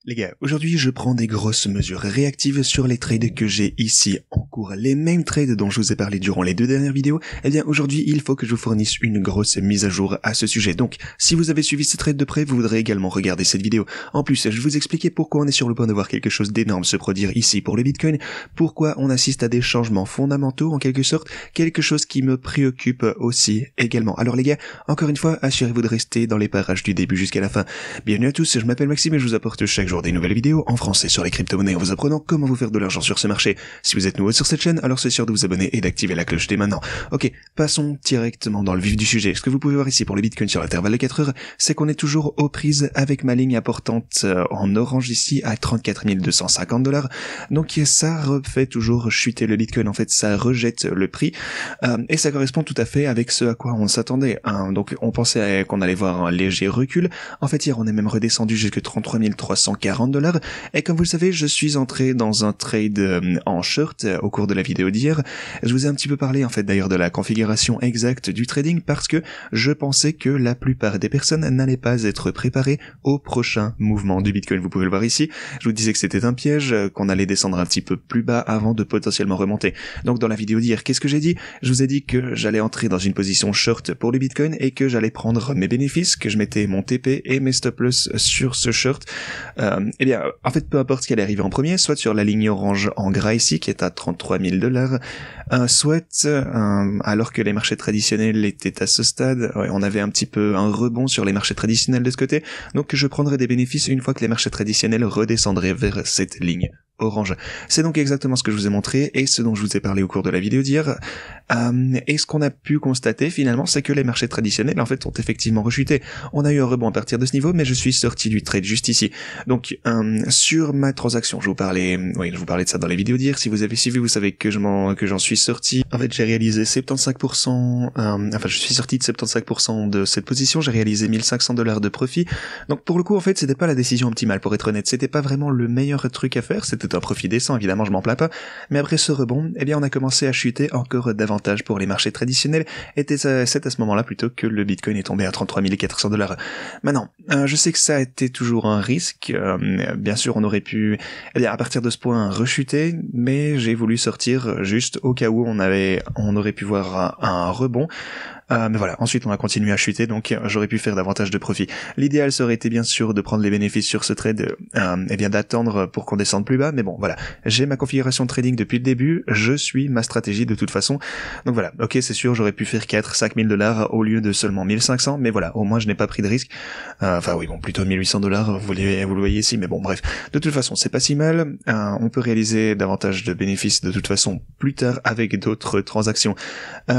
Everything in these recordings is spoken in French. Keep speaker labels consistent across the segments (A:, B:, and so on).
A: Les gars, aujourd'hui je prends des grosses mesures réactives sur les trades que j'ai ici en cours. Les mêmes trades dont je vous ai parlé durant les 2 dernières vidéos, eh bien aujourd'hui il faut que je vous fournisse une grosse mise à jour à ce sujet. Donc si vous avez suivi ces trades de près, vous voudrez également regarder cette vidéo. En plus, je vais vous expliquer pourquoi on est sur le point de voir quelque chose d'énorme se produire ici pour le Bitcoin, pourquoi on assiste à des changements fondamentaux en quelque sorte, quelque chose qui me préoccupe aussi également. Alors les gars, encore une fois, assurez-vous de rester dans les parages du début jusqu'à la fin. Bienvenue à tous, je m'appelle Maxime et je vous apporte chaque jour des nouvelles vidéos en français sur les crypto-monnaies en vous apprenant comment vous faire de l'argent sur ce marché. Si vous êtes nouveau sur cette chaîne, alors c'est sûr de vous abonner et d'activer la cloche dès maintenant. Ok, passons directement dans le vif du sujet. Ce que vous pouvez voir ici pour le Bitcoin sur l'intervalle de 4 heures, c'est qu'on est toujours aux prises avec ma ligne importante en orange ici à 34 250 $. Donc ça refait toujours chuter le Bitcoin, en fait ça rejette le prix et ça correspond tout à fait avec ce à quoi on s'attendait. Donc on pensait qu'on allait voir un léger recul. En fait hier on est même redescendu jusqu'à 33 340 $. Et comme vous le savez, je suis entré dans un trade en short au cours de la vidéo d'hier. Je vous ai un petit peu parlé en fait d'ailleurs de la configuration exacte du trading parce que je pensais que la plupart des personnes n'allaient pas être préparées au prochain mouvement du Bitcoin. Vous pouvez le voir ici. Je vous disais que c'était un piège, qu'on allait descendre un petit peu plus bas avant de potentiellement remonter. Donc dans la vidéo d'hier, qu'est-ce que j'ai dit? Je vous ai dit que j'allais entrer dans une position short pour le Bitcoin et que j'allais prendre mes bénéfices, que je mettais mon TP et mes stop loss sur ce short. Eh bien, en fait, peu importe ce qui allait arriver en premier, soit sur la ligne orange en gras ici, qui est à 33 000 $, soit alors que les marchés traditionnels étaient à ce stade, on avait un petit peu un rebond sur les marchés traditionnels de ce côté, donc je prendrais des bénéfices une fois que les marchés traditionnels redescendraient vers cette ligne orange. C'est donc exactement ce que je vous ai montré et ce dont je vous ai parlé au cours de la vidéo d'hier. Et ce qu'on a pu constater finalement, c'est que les marchés traditionnels en fait ont effectivement rechuté. On a eu un rebond à partir de ce niveau, mais je suis sorti du trade juste ici. Donc sur ma transaction, je vous parlais de ça dans les vidéos d'hier. Si vous avez suivi, vous savez que j'en suis sorti. En fait, j'ai réalisé 75%. Je suis sorti de 75% de cette position. J'ai réalisé 1500 $ de profit. Donc pour le coup, en fait, c'était pas la décision optimale pour être honnête. C'était pas vraiment le meilleur truc à faire. C'était un profit décent, évidemment, je m'en plains pas. Mais après ce rebond, eh bien, on a commencé à chuter encore davantage pour les marchés traditionnels. Et c'est à ce moment-là plutôt que le Bitcoin est tombé à 33 400 $. Maintenant, je sais que ça a été toujours un risque. Bien sûr, on aurait pu, à partir de ce point, rechuter, mais j'ai voulu sortir juste au cas où on aurait pu voir un rebond. Mais voilà, ensuite on a continué à chuter, donc j'aurais pu faire davantage de profit. L'idéal ça aurait été bien sûr de prendre les bénéfices sur ce trade, et bien d'attendre pour qu'on descende plus bas, mais bon voilà, j'ai ma configuration de trading depuis le début, je suis ma stratégie de toute façon, donc voilà, ok c'est sûr j'aurais pu faire 4-5 000 $ au lieu de seulement 1500, mais voilà, au moins je n'ai pas pris de risque, plutôt 1800 $, vous le voyez ici, mais bon bref, de toute façon c'est pas si mal, on peut réaliser davantage de bénéfices de toute façon plus tard avec d'autres transactions.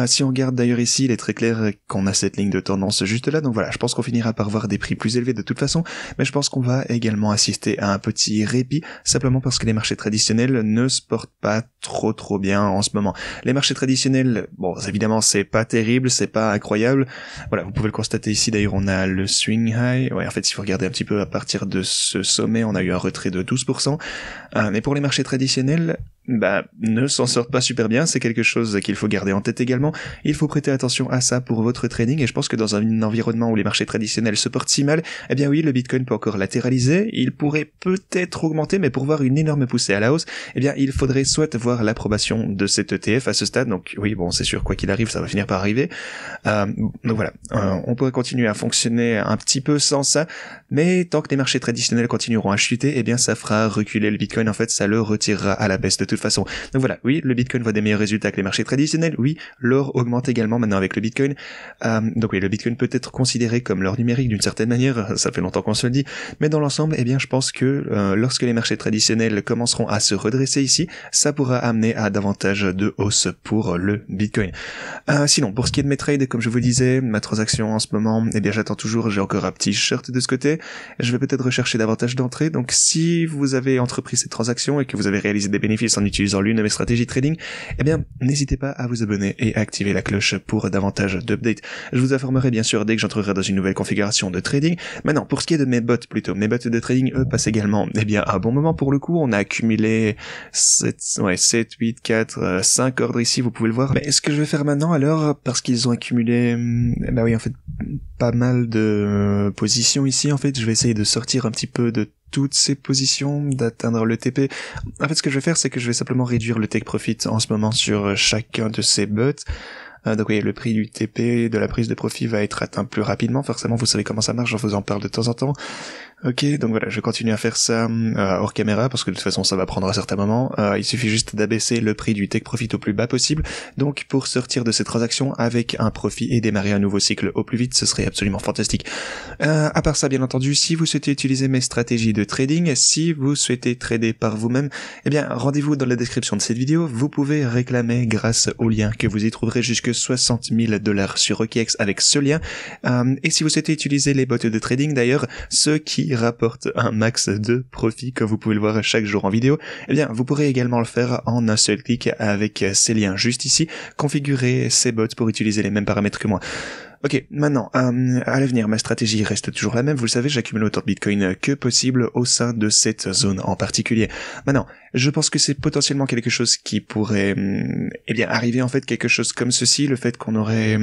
A: Si on regarde d'ailleurs ici, il est très clair qu'on a cette ligne de tendance juste là, donc voilà, je pense qu'on finira par voir des prix plus élevés de toute façon, mais je pense qu'on va également assister à un petit répit, simplement parce que les marchés traditionnels ne se portent pas trop bien en ce moment. Les marchés traditionnels, bon évidemment c'est pas terrible, c'est pas incroyable, voilà, vous pouvez le constater ici d'ailleurs, on a le swing high, en fait si vous regardez un petit peu à partir de ce sommet, on a eu un retrait de 12%, mais pour les marchés traditionnels, ne s'en sortent pas super bien, c'est quelque chose qu'il faut garder en tête également, il faut prêter attention à ça pour votre trading, et je pense que dans un environnement où les marchés traditionnels se portent si mal, eh bien oui, le Bitcoin peut encore latéraliser, il pourrait peut-être augmenter, mais pour voir une énorme poussée à la hausse, eh bien il faudrait soit voir l'approbation de cet ETF à ce stade, donc oui, bon c'est sûr, quoi qu'il arrive, ça va finir par arriver, donc voilà, on pourrait continuer à fonctionner un petit peu sans ça, mais tant que les marchés traditionnels continueront à chuter, eh bien ça fera reculer le Bitcoin, en fait ça le retirera à la baisse de toute façon. Donc voilà, oui, le Bitcoin voit des meilleurs résultats que les marchés traditionnels, oui, l'or augmente également maintenant avec le Bitcoin, donc oui, le Bitcoin peut être considéré comme l'or numérique d'une certaine manière, ça fait longtemps qu'on se le dit, mais dans l'ensemble, eh bien je pense que lorsque les marchés traditionnels commenceront à se redresser ici, ça pourra amener à davantage de hausse pour le Bitcoin. Sinon, pour ce qui est de mes trades, comme je vous disais, ma transaction en ce moment, eh bien j'attends toujours, j'ai encore un petit short de ce côté, je vais peut-être rechercher davantage d'entrées, donc si vous avez entrepris cette transaction et que vous avez réalisé des bénéfices en utilisant l'une de mes stratégies trading, eh bien n'hésitez pas à vous abonner et à activer la cloche pour davantage d'updates. Je vous informerai bien sûr dès que j'entrerai dans une nouvelle configuration de trading. Maintenant, pour ce qui est de mes bots de trading, eux, passent également, eh bien, un bon moment pour le coup. On a accumulé 7, 8, 4, 5 ordres ici, vous pouvez le voir. Mais ce que je vais faire maintenant alors, parce qu'ils ont accumulé, en fait, pas mal de positions ici, en fait, je vais essayer de sortir un petit peu de toutes ces positions, d'atteindre le TP. En fait, ce que je vais faire, c'est que je vais simplement réduire le take profit en ce moment sur chacun de ces bots. Donc oui, le prix du TP, de la prise de profit va être atteint plus rapidement, forcément vous savez comment ça marche, je vous en parle de temps en temps. Ok, donc voilà, je continue à faire ça hors caméra, parce que de toute façon ça va prendre un certain moment. Il suffit juste d'abaisser le prix du take profit au plus bas possible, donc pour sortir de ces transactions avec un profit et démarrer un nouveau cycle au plus vite, ce serait absolument fantastique. À part ça, bien entendu, si vous souhaitez utiliser mes stratégies de trading, si vous souhaitez trader par vous-même, eh bien rendez-vous dans la description de cette vidéo, vous pouvez réclamer grâce au lien que vous y trouverez jusque 60 000 $ sur OKX avec ce lien. Et si vous souhaitez utiliser les bots de trading d'ailleurs, ceux qui rapportent un max de profit, comme vous pouvez le voir chaque jour en vidéo, eh bien vous pourrez également le faire en un seul clic avec ces liens juste ici. Configurez ces bots pour utiliser les mêmes paramètres que moi. Ok, maintenant, à l'avenir, ma stratégie reste toujours la même. Vous le savez, j'accumule autant de Bitcoin que possible au sein de cette zone en particulier. Maintenant, je pense que c'est potentiellement quelque chose qui pourrait, arriver en fait quelque chose comme ceci, le fait qu'on aurait,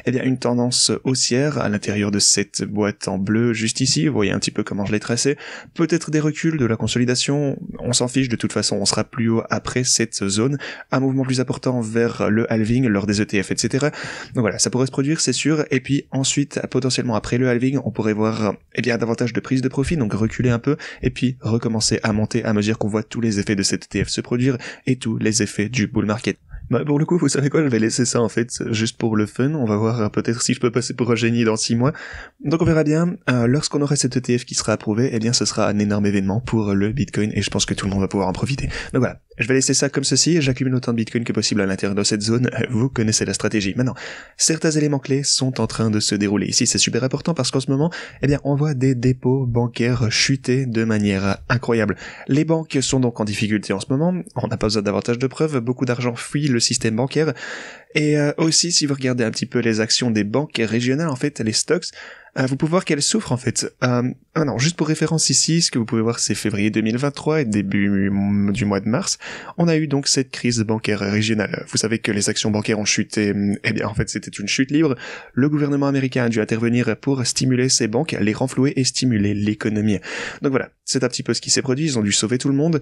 A: une tendance haussière à l'intérieur de cette boîte en bleu juste ici. Vous voyez un petit peu comment je l'ai tracé. Peut-être des reculs, de la consolidation. On s'en fiche, de toute façon, on sera plus haut après cette zone. Un mouvement plus important vers le halving lors des ETF, etc. Donc voilà, ça pourrait se produire, c'est sûr. Et puis ensuite, potentiellement après le halving, on pourrait voir davantage de prise de profit, donc reculer un peu, et puis recommencer à monter à mesure qu'on voit tous les effets de cet ETF se produire et tous les effets du bull market. Bah pour le coup, vous savez quoi, je vais laisser ça en fait, juste pour le fun. On va voir peut-être si je peux passer pour un génie dans 6 mois. Donc on verra bien. Lorsqu'on aura cet ETF qui sera approuvé, eh bien ce sera un énorme événement pour le Bitcoin et je pense que tout le monde va pouvoir en profiter. Donc voilà, je vais laisser ça comme ceci, j'accumule autant de Bitcoin que possible à l'intérieur de cette zone, vous connaissez la stratégie. Maintenant, certains éléments clés sont en train de se dérouler ici, c'est super important parce qu'en ce moment, on voit des dépôts bancaires chuter de manière incroyable. Les banques sont donc en difficulté en ce moment, on n'a pas besoin davantage de preuves, beaucoup d'argent fuit le système bancaire, et aussi si vous regardez un petit peu les actions des banques régionales, en fait, les stocks, vous pouvez voir qu'elles souffrent en fait. Non, juste pour référence ici, ce que vous pouvez voir c'est février 2023 et début du mois de mars, on a eu donc cette crise bancaire régionale. Vous savez que les actions bancaires ont chuté, en fait c'était une chute libre. Le gouvernement américain a dû intervenir pour stimuler ces banques, les renflouer et stimuler l'économie. Donc voilà, c'est un petit peu ce qui s'est produit, ils ont dû sauver tout le monde.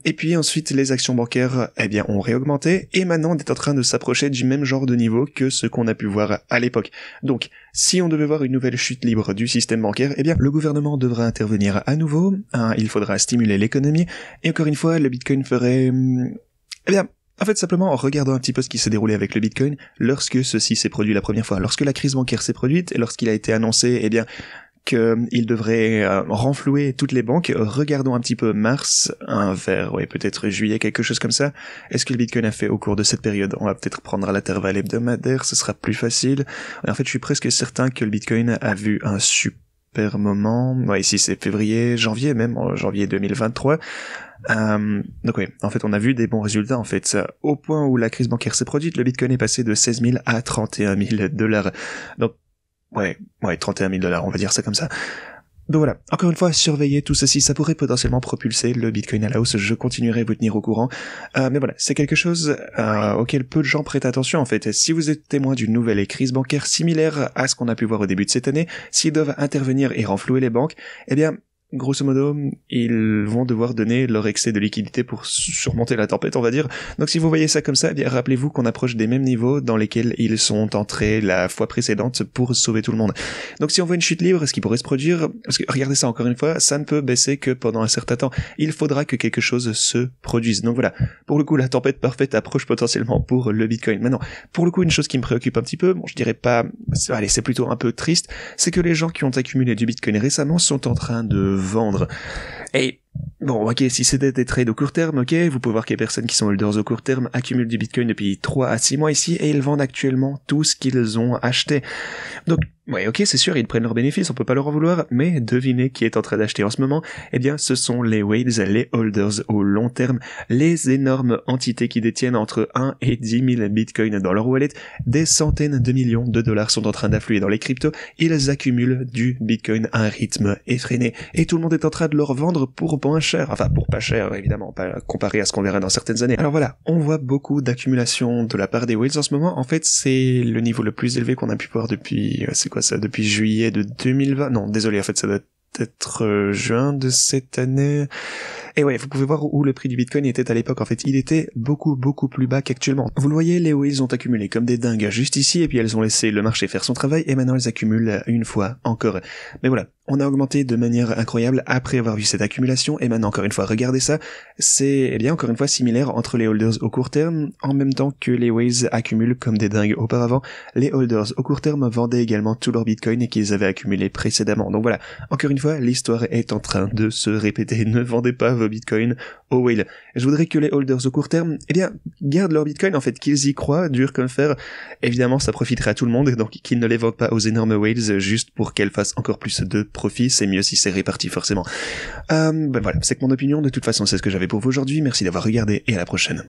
A: Et puis ensuite les actions bancaires ont réaugmenté et maintenant on est en train de s'approcher du même genre de niveau que ce qu'on a pu voir à l'époque. Donc si on devait voir une nouvelle chute libre du système bancaire, le gouvernement devra intervenir à nouveau, il faudra stimuler l'économie, et encore une fois, le Bitcoin ferait... en fait, simplement en regardant un petit peu ce qui s'est déroulé avec le Bitcoin, lorsque ceci s'est produit la première fois, lorsque la crise bancaire s'est produite, et lorsqu'il a été annoncé, qu'il devrait renflouer toutes les banques, regardons un petit peu mars, vers peut-être juillet, quelque chose comme ça. Est-ce que le Bitcoin a fait au cours de cette période? On va peut-être prendre à l'intervalle hebdomadaire, ce sera plus facile. En fait, je suis presque certain que le Bitcoin a vu un super moment. Ici c'est février, janvier même, janvier 2023. Donc oui, en fait on a vu des bons résultats en fait. Au point où la crise bancaire s'est produite, le Bitcoin est passé de 16 000 à 31 000 $. Donc Ouais, 31 000 $, on va dire ça comme ça. Donc voilà, encore une fois, surveillez tout ceci, ça pourrait potentiellement propulser le Bitcoin à la hausse, je continuerai à vous tenir au courant. Mais voilà, c'est quelque chose auquel peu de gens prêtent attention en fait. Si vous êtes témoin d'une nouvelle crise bancaire similaire à ce qu'on a pu voir au début de cette année, s'ils doivent intervenir et renflouer les banques, grosso modo, ils vont devoir donner leur excès de liquidité pour surmonter la tempête, on va dire. Donc si vous voyez ça comme ça, rappelez-vous qu'on approche des mêmes niveaux dans lesquels ils sont entrés la fois précédente pour sauver tout le monde. Donc si on voit une chute libre, ce qui pourrait se produire, parce que regardez ça encore une fois, ça ne peut baisser que pendant un certain temps. Il faudra que quelque chose se produise. Donc voilà, pour le coup, la tempête parfaite approche potentiellement pour le Bitcoin. Maintenant, pour le coup, une chose qui me préoccupe un petit peu, je dirais pas, allez, c'est plutôt un peu triste, c'est que les gens qui ont accumulé du Bitcoin récemment sont en train de vendre. Et bon, ok, si c'est des trades au court terme, ok, vous pouvez voir qu'il y a des personnes qui sont holders au court terme, accumulent du Bitcoin depuis 3 à 6 mois ici, et ils vendent actuellement tout ce qu'ils ont acheté. Donc, ouais, ok, c'est sûr, ils prennent leurs bénéfices, on peut pas leur en vouloir, mais devinez qui est en train d'acheter en ce moment? Ce sont les whales, les holders au long terme, les énormes entités qui détiennent entre 1 et 10 000 bitcoins dans leur wallet, des centaines de millions de dollars sont en train d'affluer dans les cryptos, ils accumulent du bitcoin à un rythme effréné, et tout le monde est en train de leur vendre pour moins cher, enfin pour pas cher évidemment, pas comparé à ce qu'on verra dans certaines années. Alors voilà, on voit beaucoup d'accumulation de la part des whales en ce moment, en fait c'est le niveau le plus élevé qu'on a pu voir depuis, depuis juillet de 2020, non désolé en fait ça doit être juin de cette année. Et ouais, vous pouvez voir où le prix du Bitcoin était à l'époque. En fait, il était beaucoup plus bas qu'actuellement. Vous le voyez, les whales ont accumulé comme des dingues juste ici, et puis elles ont laissé le marché faire son travail, et maintenant elles accumulent une fois encore. Mais voilà, on a augmenté de manière incroyable après avoir vu cette accumulation, et maintenant encore une fois, regardez ça, c'est eh bien encore une fois similaire entre les holders au court terme, en même temps que les whales accumulent comme des dingues auparavant. Les holders au court terme vendaient également tout leur Bitcoin et qu'ils avaient accumulé précédemment. Donc voilà, encore une fois, l'histoire est en train de se répéter. Ne vendez pas vos Bitcoin aux whales. Je voudrais que les holders au court terme, eh bien, gardent leur Bitcoin, en fait, qu'ils y croient, dur comme fer. Évidemment, ça profiterait à tout le monde, donc qu'ils ne les vendent pas aux énormes whales juste pour qu'elles fassent encore plus de profit. C'est mieux si c'est réparti, forcément. Voilà, c'est que mon opinion. De toute façon, c'est ce que j'avais pour vous aujourd'hui. Merci d'avoir regardé et à la prochaine.